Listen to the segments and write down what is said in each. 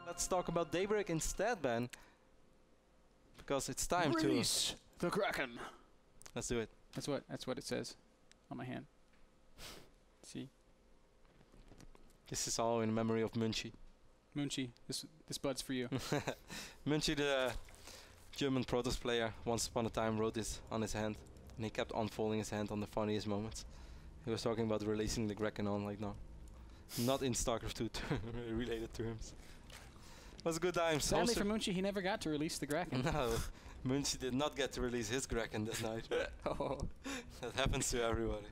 Let's talk about Daybreak instead, Ben. Because it's time Release the Kraken. Let's do it. That's what it says on my hand. See? This is all in memory of Munchie. Munchie, this bud's for you. Munchie, the German Protoss player, once upon a time wrote this on his hand. And he kept unfolding his hand on the funniest moments. He was talking about releasing the Kraken on like no. Not in StarCraft II related terms. It was a good time. Sadly for Munchie, he never got to release the Kraken. No, Munchie did not get to release his Kraken that night. Oh. That happens to everybody.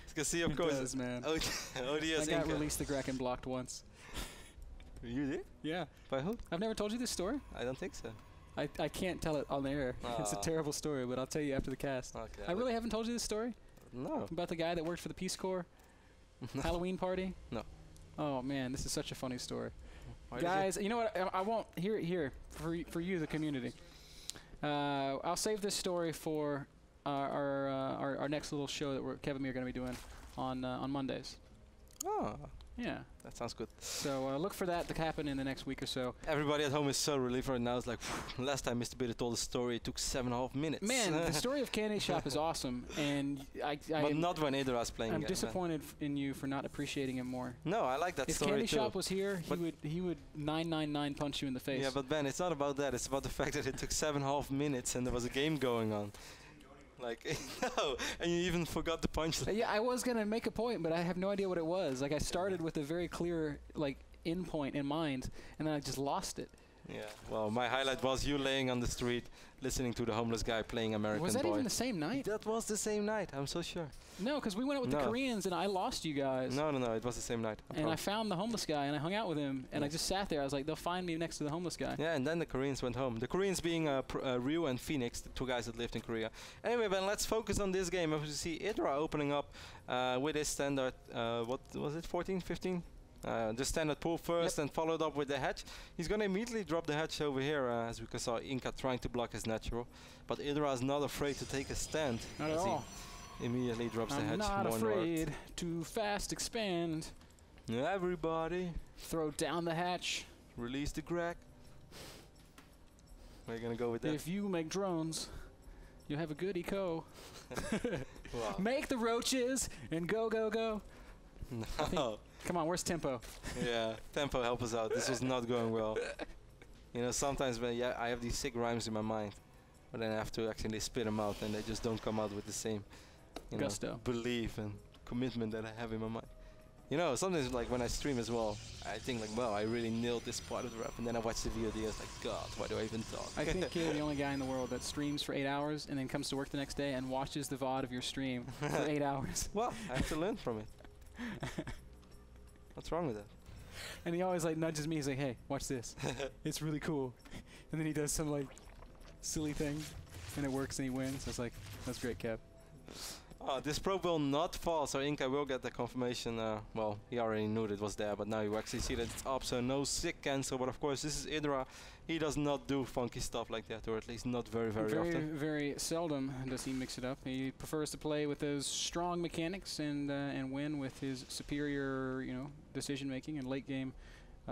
You can see, of course, does, man. ODS I got Inca. released the Kraken blocked once. You did? Yeah. By who? I've never told you this story. I don't think so. I can't tell it on the air. It's a terrible story, but I'll tell you after the cast. Okay. I really haven't told you this story? No. About the guy that worked for the Peace Corps? No. Halloween party? No. Oh man, this is such a funny story. Why Guys, you know what? I won't hear it here for you, the community. I'll save this story for our next little show that Kevin and me are going to be doing on Mondays. Oh. Yeah. That sounds good. So look for that to happen in the next week or so. Everybody at home is so relieved right now. It's like, last time MrBitter told the story, it took 7.5 minutes. Man, the story of Candy Shop is awesome, and but not when IdrA is playing. I'm disappointed in you for not appreciating him more. No, I like that if story Candy too. Shop was here, he would 999 punch you in the face. Yeah, but Ben, it's not about that. It's about the fact that it took 7.5 minutes and there was a game going on. Like, no, and you even forgot the punchline. Yeah, I was going to make a point, but I have no idea what it was. Like, I started with a very clear, like, end point in mind, and then I just lost it. Yeah, well, my highlight was you laying on the street, listening to the homeless guy playing American Boy. Was that even the same night? That was the same night, I'm so sure. No, because we went out with the Koreans, and I lost you guys. No, it was the same night. And I found the homeless guy, and I hung out with him, and I just sat there. I was like, they'll find me next to the homeless guy. Yeah, and then the Koreans went home. The Koreans being Ryu and Phoenix, the two guys that lived in Korea. Anyway, Ben, let's focus on this game. As you see, IdrA opening up with his standard, what was it, 14, 15? The standard pull first and followed up with the hatch. He's going to immediately drop the hatch over here, as we saw Inca trying to block his natural. But IdrA is not afraid to take a stand. Not at all. He immediately drops the hatch more I'm not afraid north. to fast expand. Everybody. Throw down the hatch. Release the crack. Where are you going to go with that? If you make drones, you'll have a good eco. Wow. Make the roaches and go, go, go. No. Come on, where's Tempo? Yeah, Tempo, help us out. This was not going well. You know, sometimes when I have these sick rhymes in my mind, but then I have to actually spit them out, and they just don't come out with the same gusto, belief and commitment that I have in my mind. You know, sometimes like when I stream as well, I think like, well, I really nailed this part of the rap, and then I watch the VOD, it's like, God, why do I even talk? I think you're the only guy in the world that streams for 8 hours and then comes to work the next day and watches the VOD of your stream for 8 hours. Well, I have to learn from it. What's wrong with that? And he always like nudges me. He's like, "Hey, watch this. It's really cool." And then he does some like silly thing, and it works, and he wins. So it's like, that's great, Kev. This probe will not fall, so Inca will get the confirmation. Well, he already knew that it was there, but now you actually see that it's up, so no sick cancel. But of course, this is IdrA. He does not do funky stuff like that, or at least not very often. Very seldom does he mix it up. He prefers to play with those strong mechanics and win with his superior, decision making and late game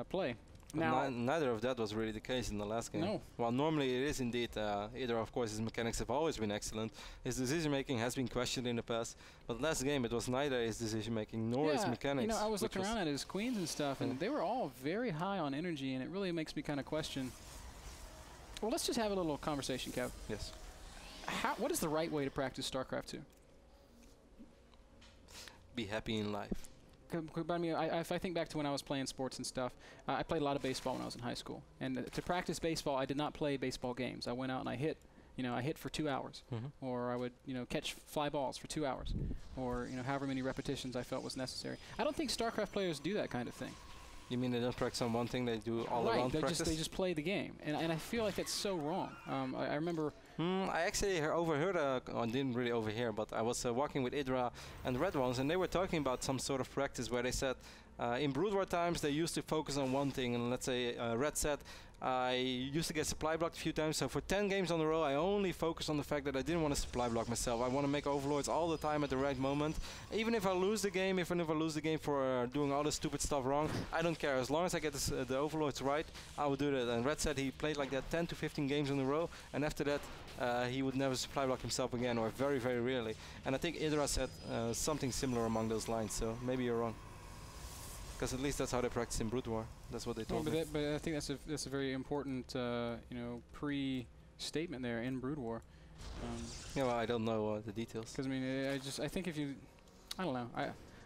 play. Now, neither of that was really the case in the last game. No. Well, normally it is indeed. IdrA, of course, his mechanics have always been excellent. His decision-making has been questioned in the past. But last game, it was neither his decision-making nor his mechanics. I was looking around at his queens and stuff, and they were all very high on energy, and it really makes me kind of question. Well, let's just have a little conversation, Kev. Yes. What is the right way to practice StarCraft II? Be happy in life. But I mean, if I think back to when I was playing sports and stuff, I played a lot of baseball when I was in high school. And to practice baseball, I did not play baseball games. I went out and I hit. I hit for 2 hours, or I would, catch fly balls for 2 hours, or however many repetitions I felt was necessary. I don't think StarCraft players do that kind of thing. You mean they don't practice on one thing, they do all around practice? They just play the game, and I feel like that's so wrong. I remember. I actually overheard, I didn't really overhear, but I was walking with IdrA and the Red Ones, and they were talking about some sort of practice where they said In Brood War times, they used to focus on one thing, and let's say Red said, I used to get supply blocked a few times, so for 10 games on the row I only focused on the fact that I didn't want to supply block myself. I want to make overlords all the time at the right moment. Even if I lose the game, for doing all this stupid stuff wrong, I don't care. As long as I get this, the overlords right, I will do that. And Red said he played like that 10 to 15 games in a row, and after that he would never supply block himself again, or very, very rarely. And I think IdrA said something similar along those lines, so maybe you're wrong. Because at least that's how they practice in Brood War. That's what they told me. But I think that's a very important pre-statement there in Brood War. Yeah, well, I don't know the details. Because I mean, I think if you, I don't know,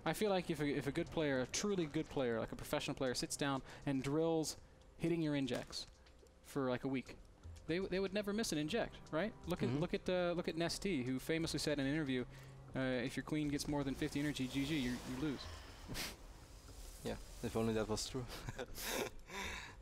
I feel like if a good player, a truly good player, like a professional player, sits down and drills hitting your injects for like a week, they would never miss an inject, right? Look at Nesty, who famously said in an interview, if your queen gets more than 50 energy, GG, you lose. Yeah, if only that was true.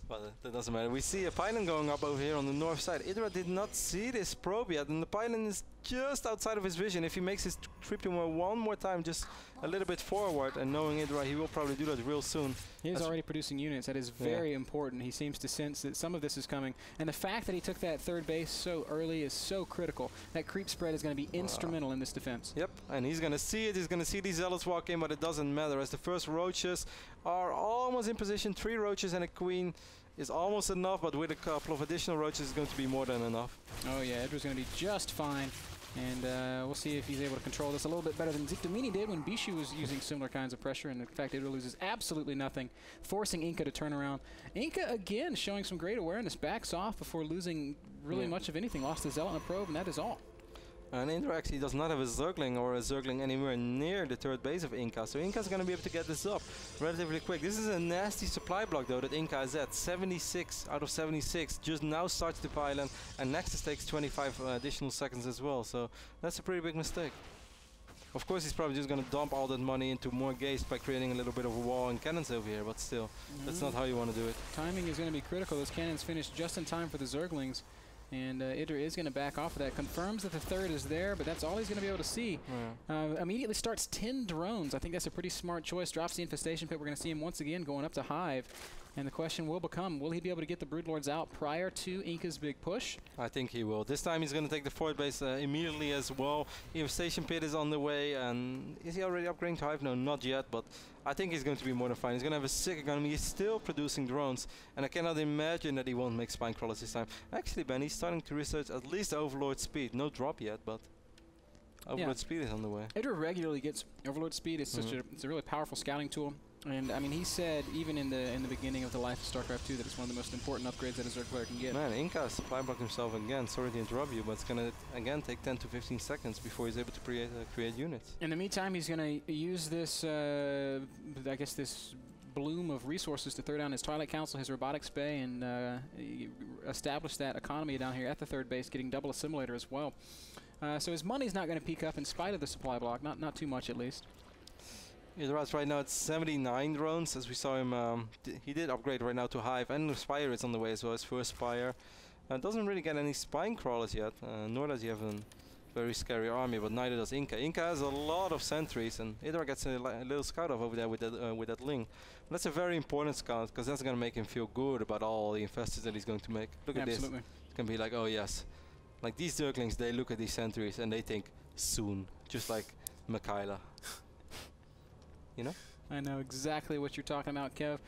But that doesn't matter. We see a pylon going up over here on the north side. IdrA did not see this probe yet, and the pylon is just outside of his vision. If he makes his trip to one more time, just a little bit forward, and knowing IdrA, he will probably do that real soon. He is already producing units. That is very important. He seems to sense that some of this is coming. And the fact that he took that third base so early is so critical. That creep spread is going to be instrumental in this defense. Yep, and he's going to see it. He's going to see these zealots walk in, but it doesn't matter. As the first roaches are almost in position, 3 roaches and a queen is almost enough, but with a couple of additional roaches it's going to be more than enough. Oh yeah, IdrA's going to be just fine. And we'll see if he's able to control this a little bit better than Zikdomini did when Bishu was using similar kinds of pressure. And in fact, IdrA loses absolutely nothing, forcing Inca to turn around. Inca, again, showing some great awareness, backs off before losing really much of anything. Lost a Zealot and a Probe, and that is all. And IdrA actually does not have a Zergling or a Zergling anywhere near the third base of Inca, so Inca's going to be able to get this up relatively quick. This is a nasty supply block though that Inca is at. 76 out of 76, just now starts the pylon, and Nexus takes 25 additional seconds as well, so that's a pretty big mistake. Of course he's probably just going to dump all that money into more gates by creating a little bit of a wall and cannons over here, but still, that's not how you want to do it. Timing is going to be critical. Those cannons finish just in time for the Zerglings. And IdrA is going to back off of that. Confirms that the third is there, but that's all he's going to be able to see. Immediately starts 10 drones. I think that's a pretty smart choice. Drops the infestation pit. We're going to see him once again going up to Hive. And the question will become, will he be able to get the Broodlords out prior to Inca's big push? I think he will. This time he's going to take the fourth base immediately as well. Infestation pit is on the way, and is he already upgrading to Hive? No, not yet, but I think he's going to be more than fine. He's going to have a sick economy. He's still producing drones, and I cannot imagine that he won't make spine crawlers this time. Actually, Ben, he's starting to research at least Overlord speed. No drop yet, but Overlord speed is on the way. IdrA regularly gets Overlord speed. It's such it's a really powerful scouting tool. And I mean, he said even in the beginning of the life of StarCraft II that it's one of the most important upgrades that a Zerg player can get. Man, Inca supply blocked himself again. Sorry to interrupt you, but it's gonna again take 10 to 15 seconds before he's able to create units. In the meantime, he's gonna use this, I guess, this bloom of resources to throw down his Twilight Council, his Robotics Bay, and establish that economy down here at the third base, getting double assimilator as well. So his money's not going to peak up in spite of the supply block, not too much at least. IdrA's right now at 79 drones, as we saw him. He did upgrade right now to Hive, and Spire is on the way as well, his first Spire. Doesn't really get any spine crawlers yet, nor does he have a very scary army, but neither does Inca. Inca has a lot of sentries, and IdrA gets a little scout off over there with that Ling. But that's a very important scout, because that's going to make him feel good about all the infestors that he's going to make. Look at this. It's going to be like, oh yes. Like these Zerglings, they look at these sentries and they think, soon. Just like Mikaela. You know? I know exactly what you're talking about, Kev.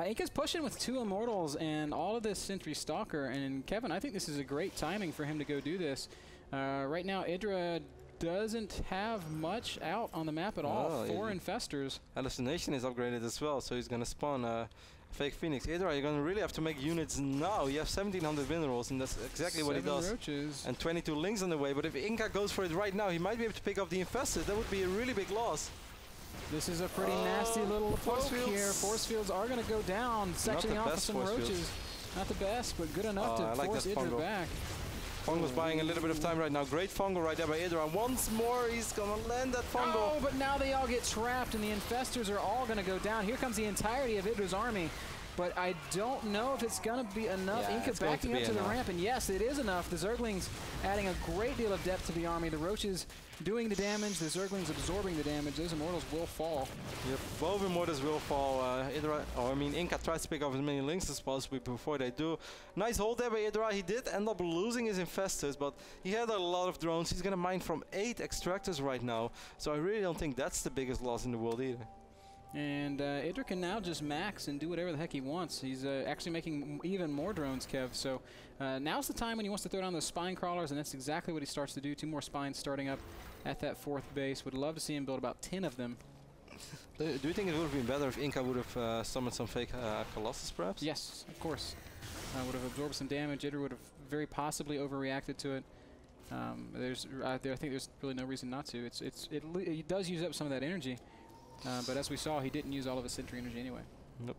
Inca's pushing with 2 Immortals and all of this Sentry Stalker. And Kevin, I think this is a great timing for him to go do this. Right now, IdrA doesn't have much out on the map at all. 4 Infestors. Hallucination is upgraded as well, so he's going to spawn a Fake Phoenix. IdrA, you're going to really have to make units now. You have 1700 minerals, and that's exactly what he does. Roaches. And 22 Lings on the way. But if Inca goes for it right now, he might be able to pick up the Infestors. That would be a really big loss. This is a pretty nasty little poke here. Force fields are going to go down, sectioning off with some roaches. Not the best, but good enough to force IdrA back. Fungo's buying a little bit of time right now. Great Fungo right there by IdrA. Once more, he's going to land that Fungo. Oh, but now they all get trapped, and the Infestors are all going to go down. Here comes the entirety of IdrA's army. but I don't know if it's going to be enough. Yeah, Inca backing up to the ramp, and yes, it is enough. The Zerglings adding a great deal of depth to the army. The Roaches doing the damage, the Zerglings absorbing the damage. Those Immortals will fall. Yep, both Immortals will fall. Inca tries to pick up as many links as possible before they do. Nice hold there by IdrA. He did end up losing his Infestors, but he had a lot of drones. He's going to mine from 8 extractors right now, so I really don't think that's the biggest loss in the world either. And IdrA can now just max and do whatever the heck he wants. He's actually making even more drones, Kev. So now's the time when he wants to throw down those spine crawlers, and that's exactly what he starts to do. 2 more spines starting up at that 4th base. Would love to see him build about 10 of them. Do you think it would have been better if Inca would have summoned some fake Colossus, perhaps? Yes, of course. Would have absorbed some damage. IdrA would have very possibly overreacted to it. I think there's really no reason not to. It does use up some of that energy. But as we saw, he didn't use all of his sentry energy anyway. Nope.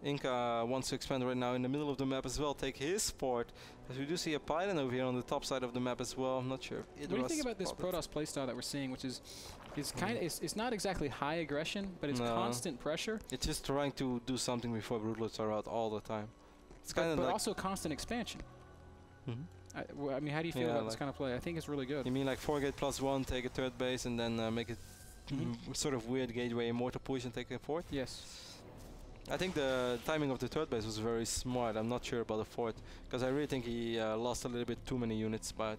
Inca wants to expand right now in the middle of the map as well, take his fort. As we do see a pylon over here on the top side of the map as well. I'm not sure. What do you think about this Protoss playstyle that we're seeing, which is kind of it's not exactly high aggression, but it's constant pressure. It's just trying to do something before Broodlords are out all the time. It's kind of but like also constant expansion. I mean, how do you feel about this kind of play? I think it's really good. You mean like 4 gate +1, take a 3rd base, and then make it sort of weird gateway Immortal push and take a 4th? Yes. I think the timing of the 3rd base was very smart. I'm not sure about the 4th, because I really think he lost a little bit too many units by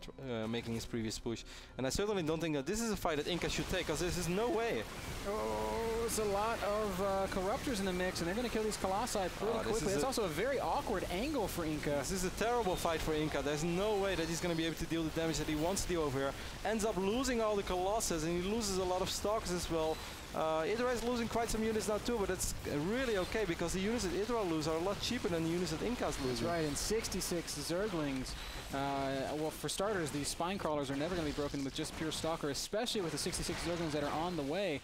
making his previous push. And I certainly don't think that this is a fight that Inca should take, because this is no way. Oh, there's a lot of Corruptors in the mix, and they're going to kill these Colossi pretty quickly. It's also a very awkward angle for Inca. This is a terrible fight for Inca. There's no way that he's going to be able to deal the damage that he wants to deal over here. Ends up losing all the Colossus, and he loses a lot of Stalkers as well. IdrA is losing quite some units now too, but it's really okay because the units that IdrA lose are a lot cheaper than the units that Inca's losing. That's right, and 66 Zerglings. Well, for starters, these spine crawlers are never going to be broken with just pure Stalker, especially with the 66 Zerglings that are on the way.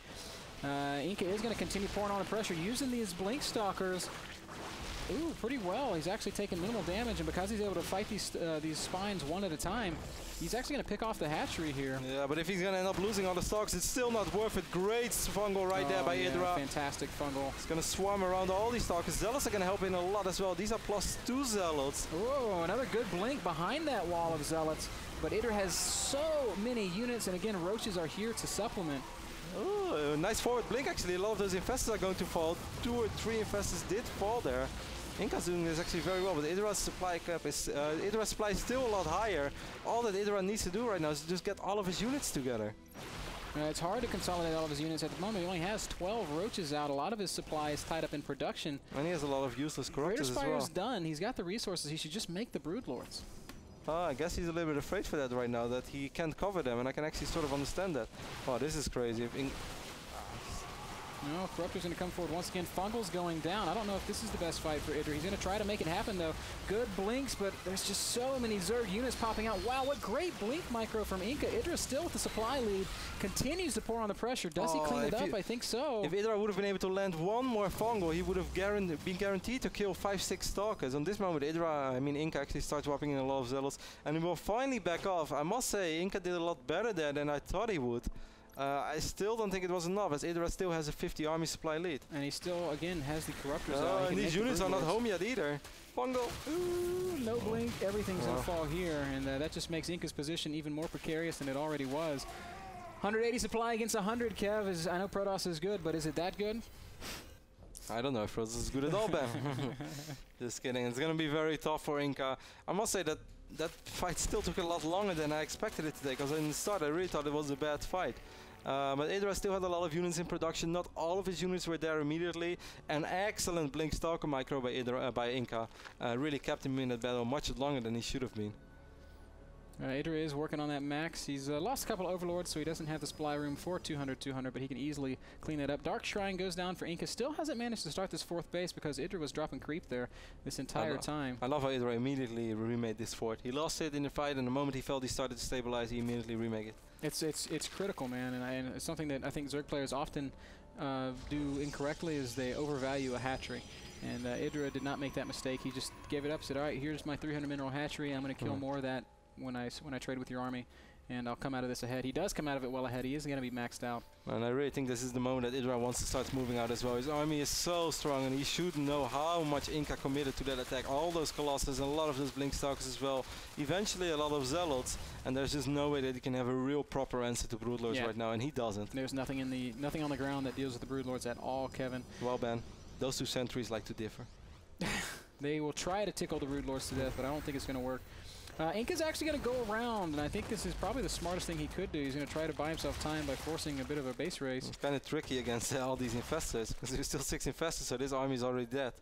Inca is going to continue pouring on the pressure, using these Blink Stalkers. Ooh, pretty well. He's actually taking minimal damage, and because he's able to fight these spines one at a time, he's actually going to pick off the hatchery here. Yeah, but if he's going to end up losing all the stocks, it's still not worth it. Great fungal right there by IdrA. Fantastic fungal. It's going to swarm around all these stalkers. Zealots are going to help in a lot as well. These are +2 Zealots. Whoa, another good blink behind that wall of Zealots. But IdrA has so many units, and again, Roaches are here to supplement. Oh, nice forward blink actually. A lot of those Infestors are going to fall. 2 or 3 Infestors did fall there. Inca's doing this actually very well, but IdrA's supply cap is IdrA's supply is still a lot higher. All that IdrA needs to do right now is just get all of his units together. It's hard to consolidate all of his units at the moment. He only has 12 Roaches out. A lot of his supply is tied up in production. And he has a lot of useless Corruptors as well. Spire's done. He's got the resources. He should just make the Broodlords. I guess he's a little bit afraid for that right now, that he can't cover them, and I can actually sort of understand that. Oh, this is crazy. No, Corruptor's going to come forward once again. Fungal's going down. I don't know if this is the best fight for IdrA. He's going to try to make it happen, though. Good blinks, but there's just so many Zerg units popping out. Wow, what great blink micro from Inca. IdrA still with the supply lead. Continues to pour on the pressure. Does he clean it up? I think so. If IdrA would have been able to land one more Fungal, he would have been guaranteed to kill 5-6 Stalkers. On this moment, Inca actually starts whopping in a lot of Zealots, and he will finally back off. I must say, Inca did a lot better there than I thought he would. I still don't think it was enough, as IdrA still has a 50 army supply lead. And he still, again, has the Corruptors out. And these units are not home yet either. Fungal. Ooh, no blink. Everything's going to fall here, and that just makes Inca's position even more precarious than it already was. 180 supply against 100, Kev. I know Protoss is good, but is it that good? I don't know if Protoss is good at all, Ben. Just kidding. It's going to be very tough for Inca. I must say that fight still took a lot longer than I expected it today, because in the start I really thought it was a bad fight. But IdrA still had a lot of units in production. Not all of his units were there immediately. An excellent Blink Stalker micro by Inca really kept him in that battle much longer than he should have been. IdrA is working on that max. He's lost a couple Overlords, so he doesn't have the supply room for 200, but he can easily clean that up. Dark Shrine goes down for Inca. Still hasn't managed to start this 4th base because IdrA was dropping creep there this entire time. I love how IdrA immediately remade this fort. He lost it in the fight, and the moment he felt he started to stabilize, he immediately remade it. It's critical, man, and it's something that I think Zerg players often do incorrectly, is they overvalue a hatchery. And IdrA did not make that mistake. He just gave it up, said, all right, here's my 300 mineral hatchery. I'm going to kill more of that when I trade with your army. and I'll come out of this ahead. He does come out of it well ahead. He is going to be maxed out. And I really think this is the moment that IdrA wants to start moving out as well. His army is so strong, and he should know how much Inca committed to that attack. All those Colossus and a lot of those Blinkstalkers as well. Eventually a lot of Zealots, and there's just no way that he can have a real proper answer to Broodlords right now, and he doesn't. There's nothing on the ground that deals with the Broodlords at all, Kevin. Well, Ben, those two sentries like to differ. They will try to tickle the Broodlords to death, but I don't think it's going to work. Inca's actually going to go around, and I think this is probably the smartest thing he could do. He's going to try to buy himself time by forcing a bit of a base race. It's kind of tricky against all these Infestors, because there's still 6 Infestors, so this army is already dead.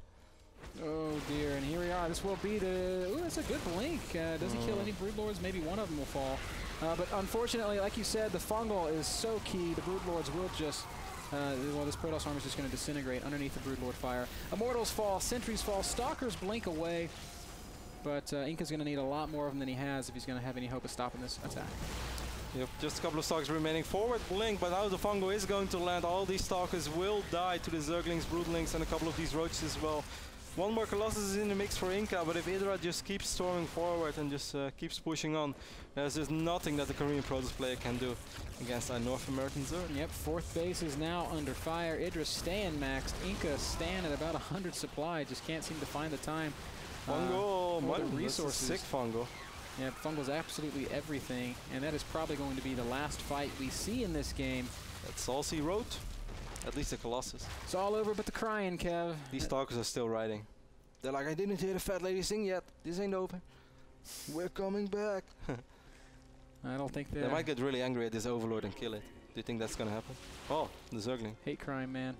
Oh dear, and here we are. This will be the... Ooh, that's a good blink. Does he kill any Broodlords? Maybe one of them will fall. But unfortunately, like you said, the fungal is so key. The Broodlords will just... well, this Protoss army is just going to disintegrate underneath the Broodlord fire. Immortals fall, Sentries fall, Stalkers blink away. But Inca's going to need a lot more of them than he has if he's going to have any hope of stopping this attack. Yep, just a couple of Stalkers remaining. Forward blink, but now the fungal is going to land. All these Stalkers will die to the Zerglings, Broodlings, and a couple of these Roaches as well. One more Colossus is in the mix for Inca, but if IdrA just keeps storming forward and just keeps pushing on, there's just nothing that the Korean Protoss player can do against our North American Zerg. Yep, 4th base is now under fire. IdrA staying maxed. Inca stand at about 100 supply. Just can't seem to find the time. Fungal, resources. Sick fungal. Yeah, fungal's absolutely everything, and that is probably going to be the last fight we see in this game. That's all he wrote. At least the Colossus. It's all over but the crying, Kev. These Stalkers are still riding. They're like, I didn't hear the fat lady sing yet. This ain't over. We're coming back. I don't think they might get really angry at this Overlord and kill it. Do you think that's gonna happen? Oh, the Zergling. Hate crime, man.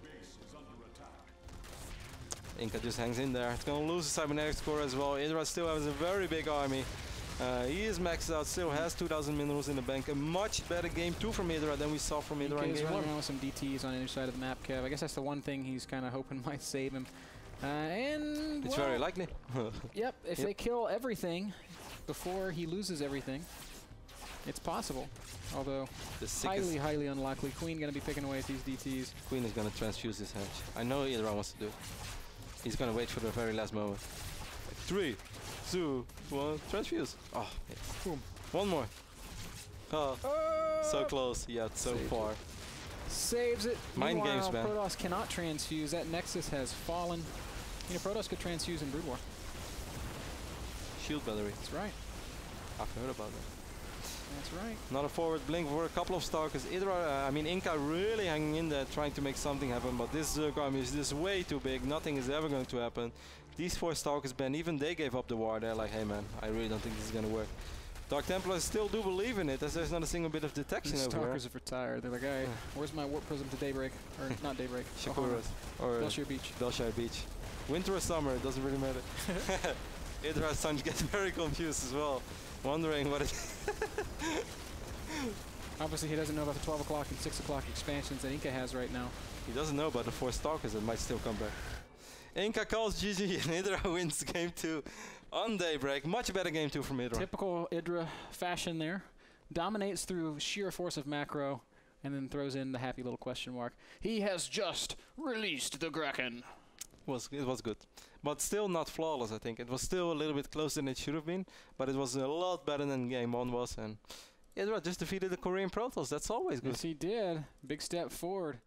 Inca just hangs in there. It's gonna lose the cybernetic score as well. IdrA still has a very big army. He is maxed out, still has 2,000 minerals in the bank. A much better game 2 from IdrA than we saw from IdrA in game 1. Running around with some DTs on either side of the map, Kev. I guess that's the one thing he's kind of hoping might save him. And it's very likely. Yep, if they kill everything before he loses everything, it's possible. Although highly, highly unlikely. Queen gonna be picking away at these DTs. Queen is gonna transfuse this hatch. I know IdrA wants to do it. He's gonna wait for the very last moment. Like 3, 2, 1, transfuse. Oh, yeah. Boom. One more. Oh, so close yet so far. Saves it. Mind games, man. Protoss cannot transfuse. That Nexus has fallen. You know, Protoss could transfuse in Brood War. Shield battery. That's right. I've heard about that. That's right. Not a forward blink for a couple of Stalkers. IdrA, I mean Inca really hanging in there trying to make something happen, but this Zerg army is just way too big. Nothing is ever going to happen. These 4 Stalkers, Ben, even they gave up the war. They're like, hey man, I really don't think this is going to work. Dark Templars still do believe in it, as there's not a single bit of detection over here. Stalkers have retired. They're like, hey, where's my Warp Prism to Daybreak? Or not Daybreak. Shakuras. Or Belshire Beach. Belshire Beach. Winter or summer, it doesn't really matter. IdrA is starting to get very confused as well. Wondering what it Obviously he doesn't know about the 12 o'clock and 6 o'clock expansions that Inca has right now. He doesn't know about the 4 Stalkers that might still come back. Inca calls GG and IdrA wins game 2 on Daybreak. Much better game 2 from IdrA. Typical IdrA fashion there. Dominates through sheer force of macro and then throws in the happy little question mark. He has just released the Kraken. It was good. But still not flawless, I think. It was still a little bit closer than it should have been, but it was a lot better than game 1 was, and IdrA just defeated the Korean Protoss. That's always good. Yes, he did. Big step forward.